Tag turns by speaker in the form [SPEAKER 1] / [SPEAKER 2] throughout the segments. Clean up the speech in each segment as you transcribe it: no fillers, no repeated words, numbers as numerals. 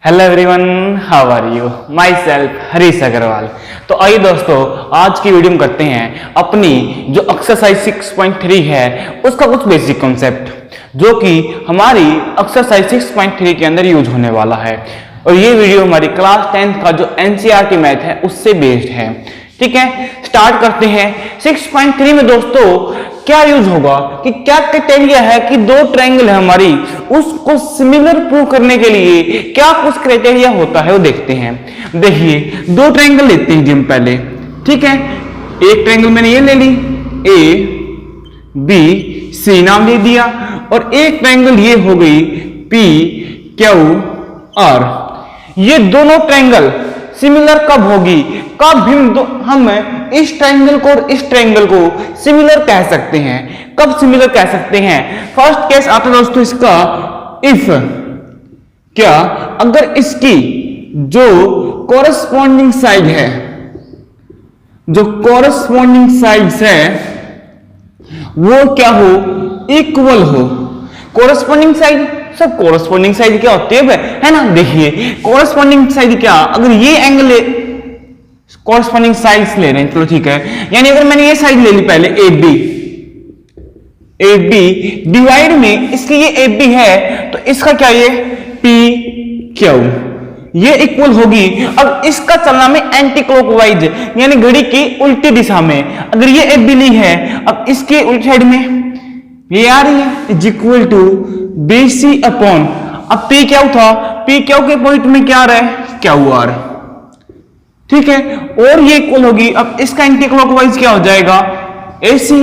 [SPEAKER 1] Hello everyone, how are you? Myself Harish Agarwal. तो आइए दोस्तों, आज की वीडियो में करते हैं अपनी जो एक्सरसाइज 6.3 है उसका कुछ बेसिक कॉन्सेप्ट, जो कि हमारी एक्सरसाइज 6.3 के अंदर यूज होने वाला है। और ये वीडियो हमारी क्लास 10th का जो एनसीईआरटी मैथ है उससे बेस्ड है। ठीक है, स्टार्ट करते हैं। 6.3 में दोस्तों क्या यूज होगा कि क्या क्राइटेरिया है कि दो ट्रायंगल है हमारी, उसको सिमिलर प्रूव करने के लिए क्या कुछ क्राइटेरिया होता है वो देखते हैं। देखिए, दो ट्रायंगल लेते हैं जी हम पहले। ठीक है, एक ट्रायंगल मैंने ये ले ली, ए बी सी नाम दे दिया, और एक ट्रायंगल ये हो गई पी क्यू आर। ये दोनों ट्रायंगल सिमिलर कब होगी, कब हम इस ट्रायंगल को और इस ट्रायंगल को सिमिलर कह सकते हैं, कब सिमिलर कह सकते हैं। फर्स्ट केस आता है दोस्तों इसका, इफ क्या अगर इसकी जो कॉरस्पॉन्डिंग साइड है, जो कॉरस्पॉन्डिंग साइड्स है वो क्या हो, इक्वल हो। कॉरस्पॉन्डिंग साइड, सब कॉरस्पॉन्डिंग साइड क्या होती है ना। देखिए कॉरस्पॉन्डिंग साइड क्या, अगर ये एंगल कॉरस्पॉन्डिंग साइड्स ले रहे हैं, चलो ठीक है, यानी अगर मैंने ये साइड ले ली पहले ए बी डिवाइड में, इसलिए ये ए बी है तो इसका क्या, ये पी क्यू, ये इक्वल होगी। अब इसका चलना में एंटी क्लॉकवाइज, यानी घड़ी की उल्टी दिशा में। अगर ये ए बी ली है, अब इसके उल्टी साइड में ये आ रही है, is equal to B C upon, अब पी क्यू था, पी क्यू के पॉइंट में क्या आ रहा है, क्यू आर। ठीक है, और ये इक्वल होगी। अब इसका एंटी क्लॉकवाइज क्या हो जाएगा, एसी,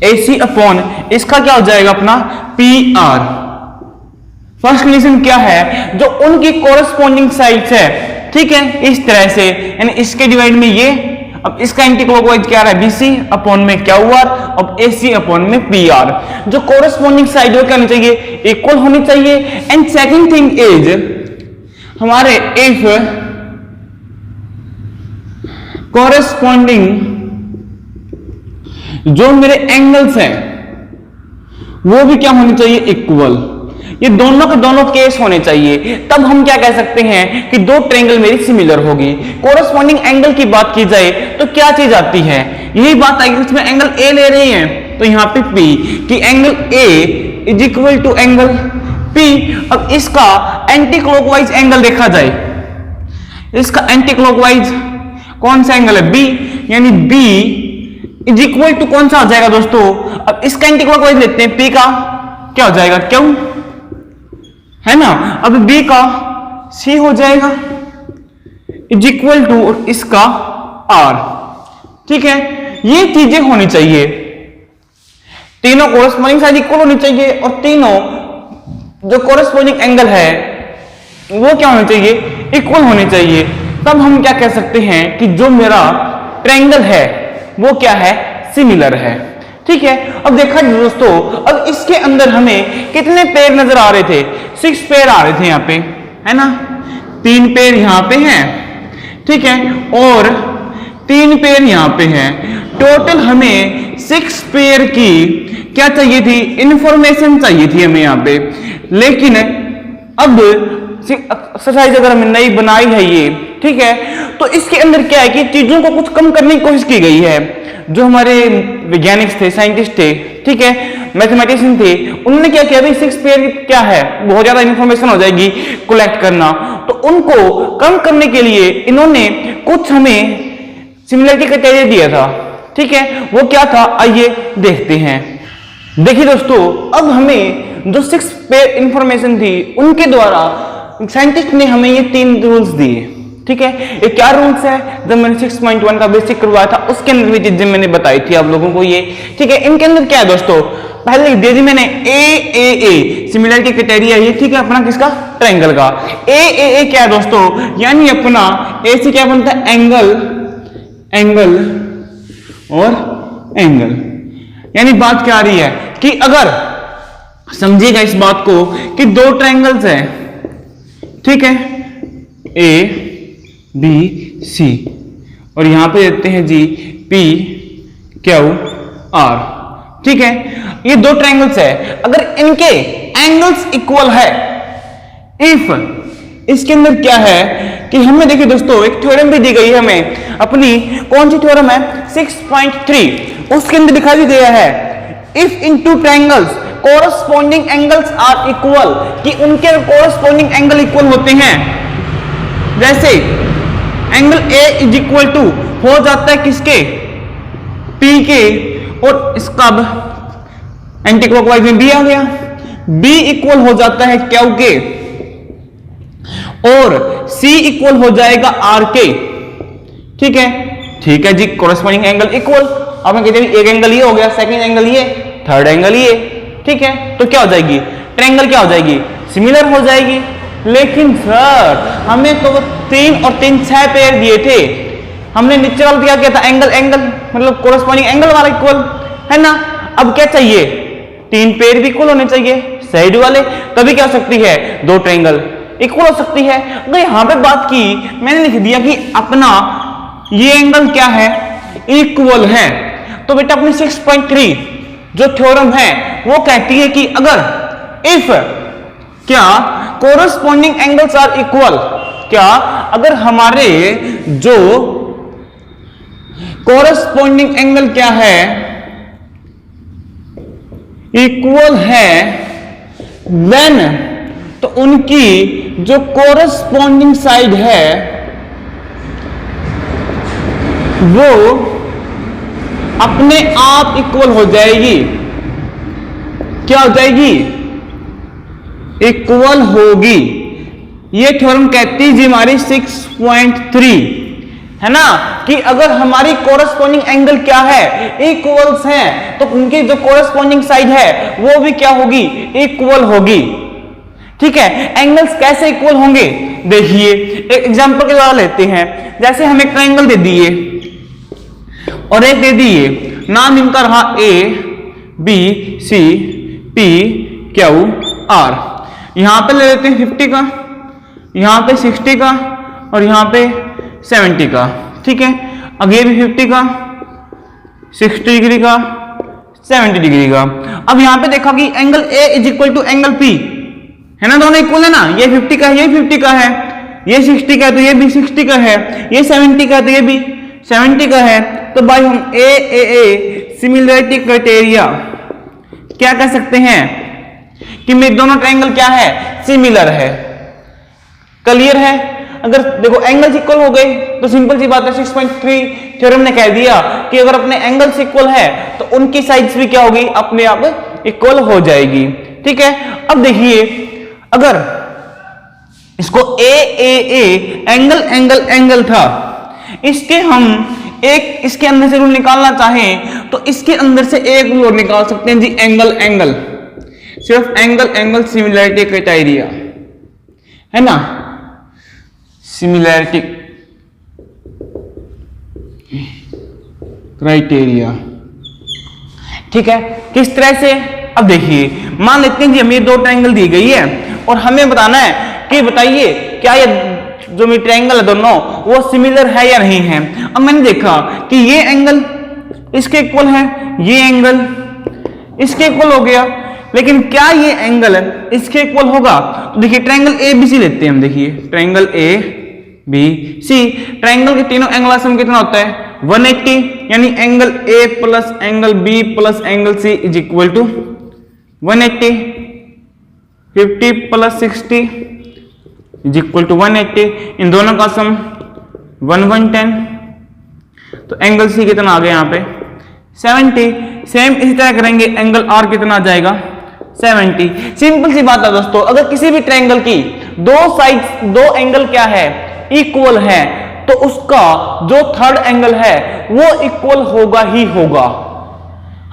[SPEAKER 1] एसी अपॉन इसका क्या हो जाएगा अपना पी आर। फर्स्ट कंडीशन क्या है, जो उनकी कॉरस्पॉन्डिंग साइड्स है, ठीक है, इस तरह से, यानी इसके डिवाइड में ये, अब इसका एंटी क्लॉकवाइज क्या आ रहा है, बीसी अपॉन में क्यू आर, अब एसी अपॉन में पी आर। जो कॉरस्पॉन्डिंग साइड वो क्या होनी चाहिए, इक्वल होनी चाहिए। एंड सेकंड थिंग इज हमारे इफ कॉरस्पॉन्डिंग जो मेरे एंगल्स हैं वो भी क्या होने चाहिए, इक्वल। ये दोनों के दोनों केस होने चाहिए, तब हम क्या कह सकते हैं कि दो ट्रायंगल मेरी सिमिलर होगी। कॉरस्पॉन्डिंग एंगल की बात की जाए तो क्या चीज आती है, यही बात आएगी। इसमें एंगल ए ले रहे हैं तो यहां पे पी कि angle A is equal to angle P. अब इसका एंटी क्लॉकवाइज एंगल देखा जाए, इसका एंटी क्लॉकवाइज कौन सा एंगल है, बी, यानी बी इज इक्वल टू कौन सा हो जाएगा दोस्तों, अब इसका एंटी क्लॉकवाइज लेते हैं, पी का क्या हो जाएगा, क्यू, है ना। अब बी का सी हो जाएगा इज इक्वल टू इसका आर। ठीक है, ये चीजें होनी चाहिए, तीनों कॉरस्पॉन्डिंग साइड इक्वल होनी चाहिए, और तीनों जो कॉरस्पॉन्डिंग एंगल है वो क्या होने चाहिए, इक्वल होने चाहिए। तब हम क्या कह सकते हैं कि जो मेरा ट्रायंगल है वो क्या है, सिमिलर है। ठीक है, अब देखा दोस्तों, अब इसके अंदर हमें कितने पेयर नजर आ रहे थे, 6 पेयर आ रहे थे यहाँ पे, है ना। 3 पेयर यहाँ पे हैं, ठीक है, और 3 पेयर यहाँ पे हैं। टोटल हमें 6 पेयर की क्या चाहिए थी, इंफॉर्मेशन चाहिए थी हमें यहाँ पे। लेकिन अब एक्सरसाइज अगर हमने नई बनाई है ये, ठीक है, तो इसके अंदर क्या है कि चीजों को कुछ कम करने की कोशिश की गई है। जो हमारे वैज्ञानिक थे, साइंटिस्ट थे, ठीक है, मैथमेटिशियन थे, उन्होंने क्या किया, भाई 6 पेयर क्या है, बहुत ज्यादा इंफॉर्मेशन हो जाएगी कलेक्ट करना, तो उनको कम करने के लिए इन्होंने कुछ हमें सिमिलरिटी क्राइटेरिया दिया था। ठीक है, वो क्या था, आइए देखते हैं। देखिए दोस्तों, अब हमें जो 6 पेयर इंफॉर्मेशन थी उनके द्वारा साइंटिस्ट ने हमें ये 3 रूल्स दिए। ठीक है, ये क्या रूल्स है, जब मैंने 6.1 का बेसिक करवाया था उसके अंदर भी चीजें मैंने बताई थी आप लोगों को ये। ठीक है, इनके अंदर क्या है दोस्तों, पहले दे दी मैंने ए सिमिलरिटी क्राइटेरिया, ये ठीक है अपना किसका, ट्रायंगल का। ए क्या है दोस्तों, यानी अपना ए से क्या बनता है, एंगल, एंगल और एंगल। यानी बात क्या आ रही है कि अगर समझिएगा इस बात को कि दो ट्रायंगल्स हैं, ठीक है, ए बी सी, और यहां पे देते हैं जी पी क्यू आर। ठीक है, ये दो ट्रायंगल्स है, अगर इनके एंगल्स इक्वल है, इफ इसके अंदर क्या है कि हमें देखिए दोस्तों एक थ्योरम भी दी गई है हमें अपनी, कौन सी थ्योरम है 6.3, उसके अंदर दिखाई गया है if in two triangles corresponding angles are equal, कि उनके कोरस्पॉन्डिंग एंगल इक्वल होते हैं। जैसे angle A is equal to हो जाता है किसके, पी के, और इसका एंटी क्लॉकवाइज में बी आ गया, बी इक्वल हो जाता है क्यू के, और C इक्वल हो जाएगा R के। ठीक है जी, कोरस्पॉन्डिंग एंगल इक्वल। अब हम कहते हैं एक एंगल ये हो गया, सेकंड एंगल ये, थर्ड एंगल ये, ठीक है, तो क्या हो जाएगी, ट्रायंगल क्या हो जाएगी, सिमिलर हो जाएगी। लेकिन सर हमें तो 3 और 3 6 पेयर दिए थे, हमने नीचे वाला क्या किया था, एंगल मतलब कोरस्पॉन्डिंग एंगल वाला इक्वल है ना। अब क्या चाहिए, 3 पेयर भी इक्वल होने चाहिए साइड वाले, तभी क्या हो सकती है, 2 ट्रायंगल इक्वल हो सकती है। अगर यहां पे बात की, मैंने लिख दिया कि अपना ये एंगल क्या है, इक्वल है, तो बेटा अपनी 6.3 जो थ्योरम है वो कहती है कि अगर इफ क्या कोरस्पॉन्डिंग एंगल्स आर इक्वल, क्या अगर हमारे जो कोरस्पॉन्डिंग एंगल क्या है, इक्वल है, देन तो उनकी जो कोरस्पॉन्डिंग साइड है वो अपने आप इक्वल हो जाएगी। क्या हो जाएगी, इक्वल होगी। ये थ्योरम कहती है जी हमारी 6.3 है ना, कि अगर हमारी कोरस्पॉन्डिंग एंगल क्या है, इक्वल्स हैं, तो उनकी जो कोरस्पॉन्डिंग साइड है वो भी क्या होगी, इक्वल होगी। ठीक है, एंगल्स कैसे इक्वल होंगे, देखिए एक एग्जांपल के द्वारा लेते हैं। जैसे हम एक ट्रायंगल दे दिए और एक दे दिए, नाम इनका रहा A B C P Q R. यहां पे ले लेते हैं 50 का, यहां पे 60 का, और यहां पे 70 का। ठीक है, अब ये भी 50 का, 60 डिग्री का, 70 डिग्री का। अब यहां पे देखा कि angle A is equal to angle P है ना, दोनों इक्वल है ना, ये 50 का है, ये 50 का है, ये 60 का है तो ये भी 60 का है, ये 70 का है तो ये भी 70 का है। तो भाई हम ए सिमिलरिटी क्राइटेरिया क्या कह सकते हैं कि मेरे दोनों ट्रायंगल क्या है, सिमिलर है। क्लियर है, अगर देखो एंगल्स इक्वल हो गए तो सिंपल सी बात है 6.3 थ्योरम ने कह दिया कि अगर अपने एंगल्स इक्वल है तो उनकी साइड्स भी क्या होगी, अपने आप इक्वल हो जाएगी। ठीक है, अब देखिए अगर इसको ए एंगल था, इसके हम एक इसके अंदर से रूल निकालना चाहें तो इसके अंदर से एक रूल निकाल सकते हैं जी, एंगल सिर्फ एंगल सिमिलरिटी क्राइटेरिया है ना, सिमिलरिटी क्राइटेरिया। ठीक है, किस तरह से, अब देखिए मान लेते हैं जी हमें 2 ट्रायंगल दी गई है और हमें बताना है कि बताइए क्या ये जो मेरे ट्रायंगल है दोनों वो सिमिलर है या नहीं है। अब मैंने देखा कि ये एंगल इसके इक्वल है, ये एंगल इसके इक्वल हो गया, लेकिन क्या ये एंगल इसके इक्वल होगा। तो देखिए ट्रायंगल ए बी सी लेते हैं हम, देखिए triangle A B C, triangle के तीनों एंगल का सम कितना होता है 180, यानी angle A plus angle B plus angle C is equal to 180, 50 plus 60 is equal to 180, इन दोनों का सम 110, तो एंगल सी कितना आ गया यहाँ पे 70। सेम इसी तरह करेंगे, एंगल आर कितना आ जाएगा 70। सिंपल सी बात है दोस्तों, अगर किसी भी ट्रायंगल की 2 साइड्स 2 एंगल क्या है, इक्वल है, तो उसका जो थर्ड एंगल है वो इक्वल होगा ही होगा,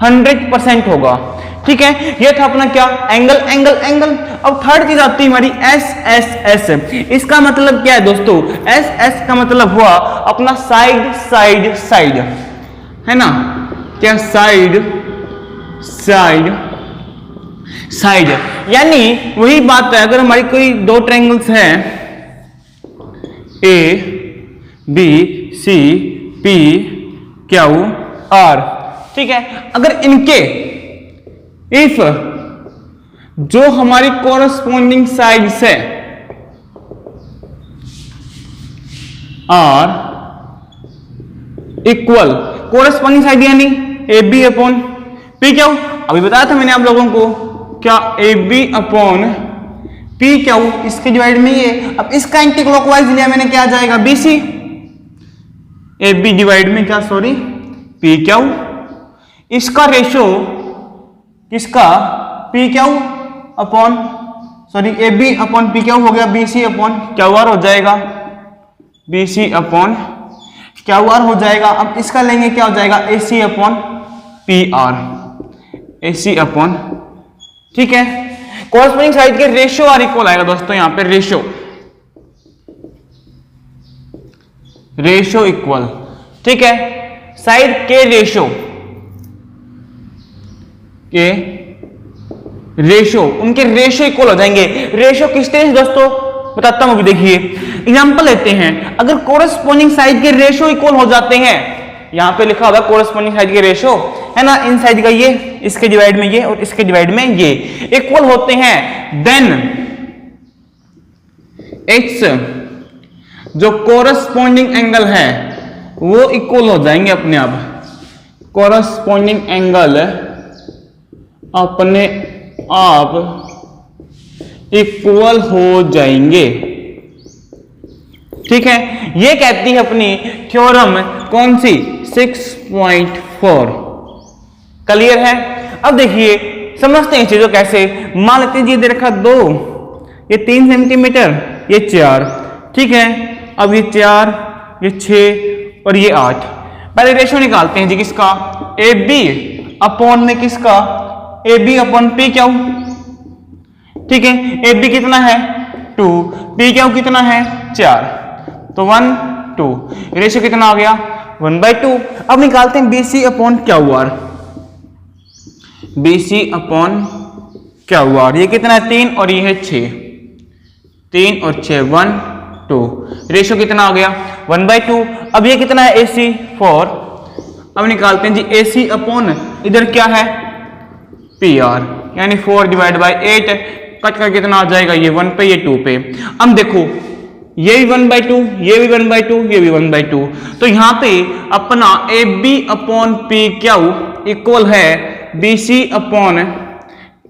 [SPEAKER 1] 100% होगा। ठीक है, ये था अपना क्या, एंगल। अब थर्ड चीज आती है हमारी एस। इसका मतलब क्या है दोस्तों, एस का मतलब हुआ अपना साइड है ना, क्या साइड, यानी वही बात है। अगर हमारी कोई 2 ट्रायंगल्स हैं A B C P Q R, ठीक है, अगर इनके इफ जो हमारी कोरस्पॉन्डिंग साइड्स है आर इक्वल कोरस्पॉन्डिंग साइड यानी A B upon P Q. अभी बताया था मैंने आप लोगों को क्या A B upon P Q इसके डिवाइड में ये। अब इसका एंटी क्लॉकवाइज लिया मैंने, क्या आ जाएगा B C. A B divide में क्या, सॉरी पी क्यू। इसका रेशो किसका, P Q upon sorry A B upon P Q हो गया, B C upon Q R हो जाएगा, B C upon Q R हो जाएगा। अब इसका लेंगे क्या हो जाएगा, A C upon P R, A C upon, ठीक है। कॉरस्पॉन्डिंग साइड के रेशियो आर इक्वल आएगा दोस्तों, यहां पे रेशियो, रेशियो इक्वल, ठीक है। साइड के रेशियो के रेशियो, उनके रेशियो इक्वल हो जाएंगे। रेशियो किस तरह से दोस्तों बताता हूं, अभी देखिए एग्जांपल लेते हैं। अगर कोरस्पॉन्डिंग साइड के रेशियो इक्वल हो जाते हैं, यहां पे लिखा होगा कोरस्पॉन्डिंग साइड के रेशियो है ना, इन साइड का ये, इसके डिवाइड में ये और इसके डिवाइड में ये इक्वल होते हैं, देन इट्स जो कोरस्पॉन्डिंग एंगल है वो इक्वल हो जाएंगे अपने आप। कोरस्पॉन्डिंग एंगल अपने आप इक्वल हो जाएंगे, ठीक है। ये कहती है अपनी थ्योरम कौन सी, 6.4। क्लियर है। अब देखिए समझते हैं चीजों कैसे। मान लेते हैं ये दे रखा 2, ये 3 सेंटीमीटर, ये 4, ठीक है। अब ये 4, ये 6 और ये 8। पहले रेशियो निकालते हैं जी किसका, ए बी अपॉन में किसका, A B upon P Q, ठीक है। ए बी कितना है 2, पी क्यू कितना है 4, तो 1 2, रेशियो कितना आ गया 1/2। अब निकालते हैं B C upon Q R, B C upon Q R, ये कितना है 3 और ये है 6, 3 और 6 1 2, रेशियो कितना आ गया 1/2। अब ये कितना है ए सी 4। अब निकालते हैं जी ए सी अपॉन इधर क्या है पी आर, यानी 4/8, कट कर कितना आ जाएगा, ये 1 पे ये 2 पे। अब देखो ये भी 1/2, ये भी 1/2, ये भी 1/2, तो यहां पे अपना A B upon P Q equal है B C upon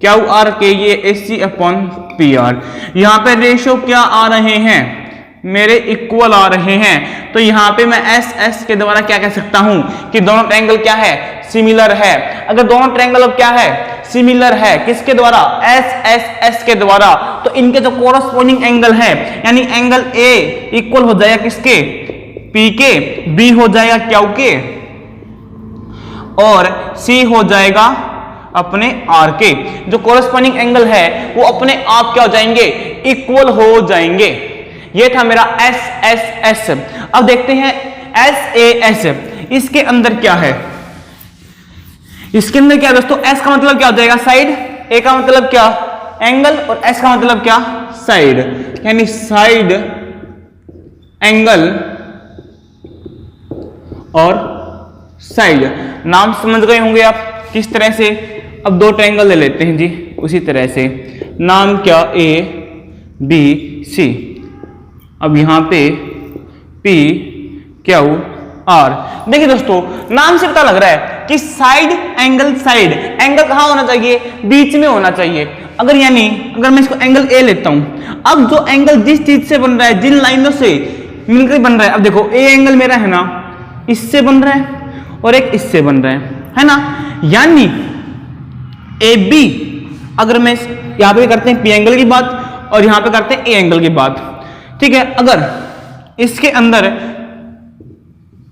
[SPEAKER 1] Q R के, ये A C upon P R. यहां पे रेशियो क्या आ रहे हैं मेरे, इक्वल आ रहे हैं। तो यहां पे मैं एस एस के द्वारा क्या कह सकता हूं कि दोनों ट्रायंगल क्या है, सिमिलर है। अगर दोनों ट्रायंगल अब क्या है, सिमिलर है, किसके द्वारा, एस एस एस के द्वारा, तो इनके जो कोरस्पॉन्डिंग एंगल है यानी एंगल ए इक्वल हो जाएगा किसके, पी के, बी हो जाएगा क्यू के और सी हो जाएगा अपने आर के। जो कोरस्पॉन्डिंग एंगल है वो अपने आप क्या हो जाएंगे, इक्वल हो जाएंगे। ये था मेरा एस एस एस। अब देखते हैं एस ए एस, इसके अंदर क्या है, इसके अंदर क्या है दोस्तों, एस का मतलब क्या हो जाएगा साइड, ए का मतलब क्या एंगल और एस का मतलब क्या साइड, यानी साइड एंगल और साइड। नाम समझ गए होंगे आप किस तरह से। अब दो ट्रायंगल ले लेते हैं जी उसी तरह से, नाम क्या ए बी सी। अब यहां पे पी क्यू आर, देखिए दोस्तों नाम से पता लग रहा है कि साइड एंगल, साइड एंगल कहां होना चाहिए, बीच में होना चाहिए। अगर यानी अगर मैं इसको एंगल ए लेता हूं, अब जो एंगल जिस चीज से बन रहा है, जिन लाइनों से मिलकर बन रहा है, अब देखो ए एंगल मेरा है ना, इससे बन रहा है और एक इससे बन रहा है ना, यानी ए बी, अगर मैं यहां पे करते हैं पी एंगल की बात और यहां पे करते हैं ए एंगल की बात, ठीक है। अगर इसके अंदर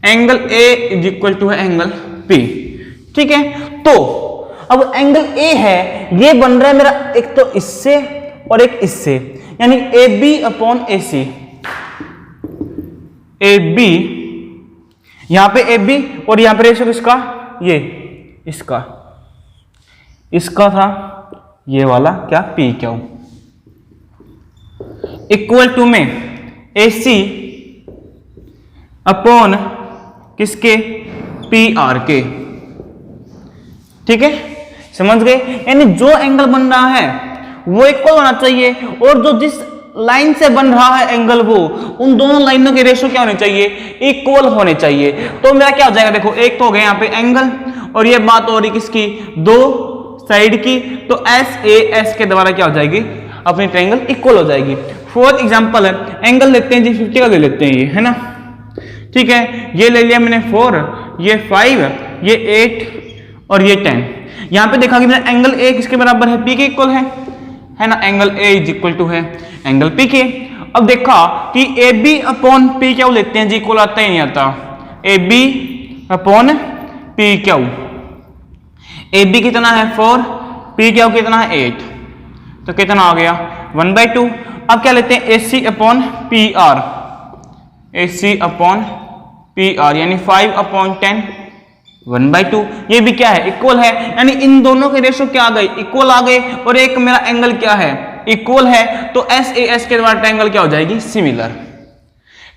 [SPEAKER 1] angle A is equal to है एंगल पी, ठीक है, तो अब एंगल ए है, ये बन रहा है मेरा एक तो इससे और एक इससे, यानी A B upon A C, A B, यहां पे ए बी और यहां पे रेशियो किसका, ये इसका था ये वाला क्या पी क्यू, इक्वल टू में ए सी अपॉन किसके, पी आर के, ठीक है, समझ गए। यानी जो एंगल बन रहा है वो इक्वल होना चाहिए और जो जिस लाइन से बन रहा है एंगल, वो उन दोनों लाइनों के रेशो क्या होने चाहिए, इक्वल होने चाहिए। तो मेरा क्या हो जाएगा, देखो एक तो हो गया यहाँ पे एंगल, और ये बात हो रही किसकी, दो साइड की, तो एस ए एस के द्वारा क्या हो जाएगी, अपनी ट्रायंगल इक्वल हो जाएगी। फॉर एग्जांपल है, एंगल लेते हैं जी 50 का ले लेते हैं, ये है ना, ठीक है, ये ले लिया मैंने 4, ये 5, ये 8 और ये 10। यहां पे देखा कि मेरा एंगल ए किसके बराबर है, पी के इक्वल है ना, angle A is equal to है एंगल पी के। अब देखा कि A B upon P Q लेते हैं जी, इक्वल आता ही नहीं आता, A B upon P Q, A B कितना है 4, पी क्यू कितना है 8, तो कितना आ गया 1/2। अब क्या लेते हैं, ए C upon P R, A C upon P are यानी 5/10 1/2, ये भी क्या है, इक्वल है, यानी इन दोनों के रेशो क्या आ गए, इक्वल आ गए, और एक मेरा एंगल क्या है, इक्वल है, तो एस ए एस के द्वारा ट्रायंगल क्या हो जाएगी, सिमिलर।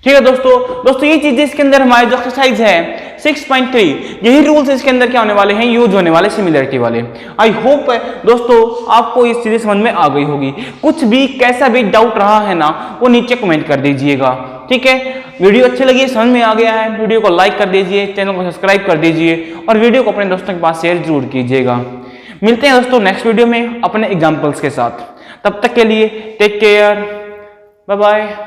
[SPEAKER 1] ठीक है दोस्तों ये चीजें इसके अंदर हमारी जो एक्सरसाइज है 6.3, यही रूल्स इसके अंदर क्या होने वाले हैं, यूज होने वाले सिमिलरिटी वाले। आई होप दोस्तों आपको ये चीजें समझ में आ गई होगी। कुछ भी कैसा भी डाउट रहा है ना, वो नीचे कमेंट कर दीजिएगा, ठीक है। वीडियो अच्छी लगी, समझ में आ गया है, वीडियो को लाइक कर दीजिए, चैनल को सब्सक्राइब कर दीजिए, और वीडियो को अपने दोस्तों के पास शेयर जरूर कीजिएगा। मिलते हैं दोस्तों नेक्स्ट वीडियो में अपने एग्जाम्पल्स के साथ, तब तक के लिए टेक केयर, बाय बाय।